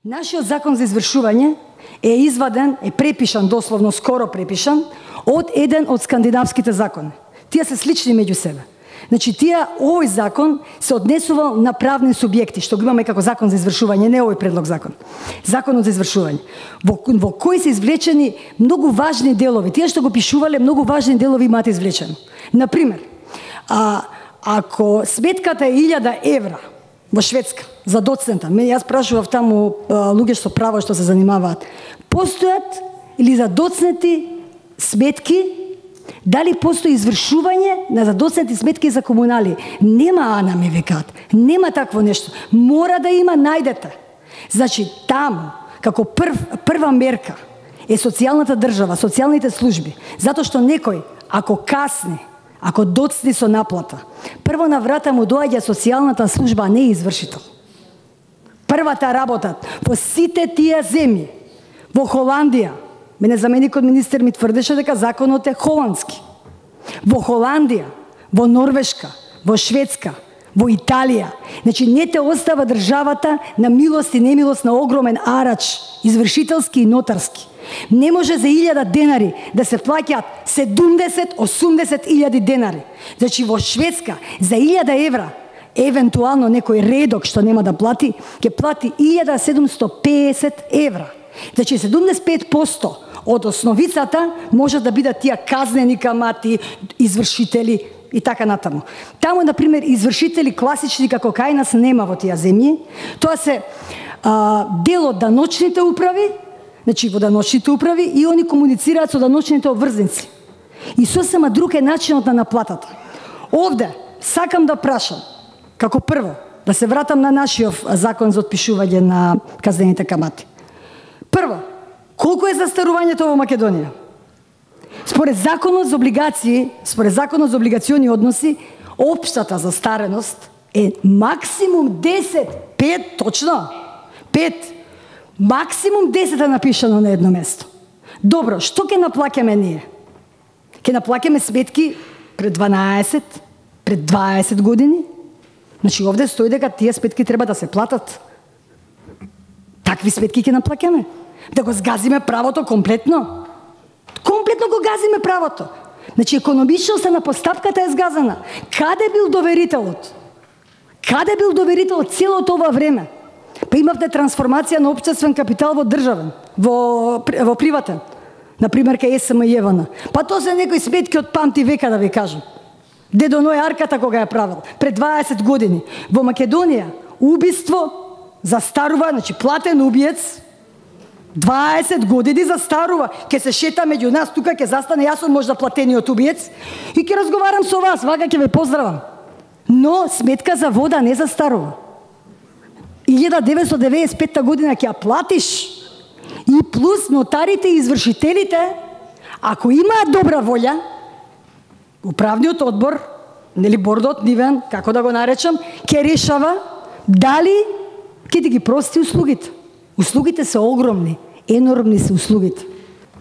Нашиот закон за извршување е изваден, е препишан, дословно скоро препишан, од еден од скандинавските закони. Тие се слични меѓу себе. Значи, овој закон се однесувал на правни субјекти, што го имаме како закон за извршување, не овој предлог закон. Законот за извршување, во кој се извлечени многу важни делови. Тие што го пишувале, многу важни делови имаат извлечено. Например, ако сметката е 1000 евра во Шведска за доцента, јас прашував таму луѓе што право што се занимаваат, постојат или за доцнети сметки, дали постои извршување на задоцнети сметки за комунали? Нема, Ана, ми викаат. Нема такво нешто. Мора да има, најдете. Значи, таму, како прва мерка е социјалната држава, социјалните служби, затоа што некој, ако касни, ако доцни со наплата, прво на врата му доаѓа социјалната служба, а не извршител. Првата работа во сите тие земји, во Холандија, мене заменикот министер ми тврдеше дека законот е холандски. Во Холандија, во Норвешка, во Шведска, во Италија, значи не те остава државата на милост и немилост на огромен арач, извршителски и нотарски. Не може за 1000 денари да се плаќаат 70-80 илјади денари. Значи во Шведска за 1000 евра, евентуално некој редок што нема да плати, ќе плати 1750 евра. Значи 75% од основицата може да бидат тие казнени камати, извршители и така натаму. Таму, например, извршители класични како кај нас нема во тие земји. Тоа се дел од даночните управи, значи во даночните управи, и они комуницираат со даночните обврзници. И сосема друг е начинот на наплатата. Овде сакам да прашам, како прво, да се вратам на нашиот закон за отпишување на казнените камати. Прво, колку е застарувањето во Македонија? Според законот за облигации, според законот за облигациони односи, општата застареност е максимум 10, 5, точно, 5, максимум 10 е напишано на едно место. Добро, што ќе наплаќаме ние? Ќе наплаќаме сметки пред 12, пред 20 години? Значи, овде стои дека тие сметки треба да се платат. Такви сметки ќе наплаќаме? Да го згазиме правото комплетно? Комплетно го газиме правото. Значи, економичноста на постапката е згазана. Каде бил доверителот? Каде бил доверителот целото ова време? Па имавте трансформација на општествен капитал во државен, во приватен. Например, кај СМ и ЕВН. Па тоа се некои сметки од памти века, да ви кажам. Дедо Ној Арката кога ја правил, пред 20 години. Во Македонија, убиство застарува, значи платен убиец, 20 години застарува. Ке се шета меѓу нас, тука ке застане, јас сум можда платениот убиец и ке разговарам со вас, вака ке ве поздравам. Но сметка за вода не застарува. 1995 година ќе ја платиш, и плюс нотарите и извршителите, ако имаат добра волја, управниот одбор, нели бордот нивен, како да го наречам, ќе решава дали ќе ги прости услугите. Услугите се огромни, енормни се услугите.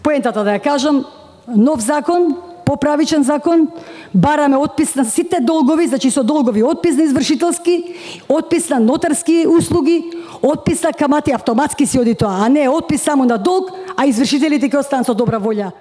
Поентата да ја кажам, нов закон, поправичен закон, бараме отпис на сите долгови, значи со долгови отпис на извршителски, отпис на нотарски услуги, отпис на камати, автоматски си оди тоа, а не отпис само на долг, а извршителите ќе останат со добра волја.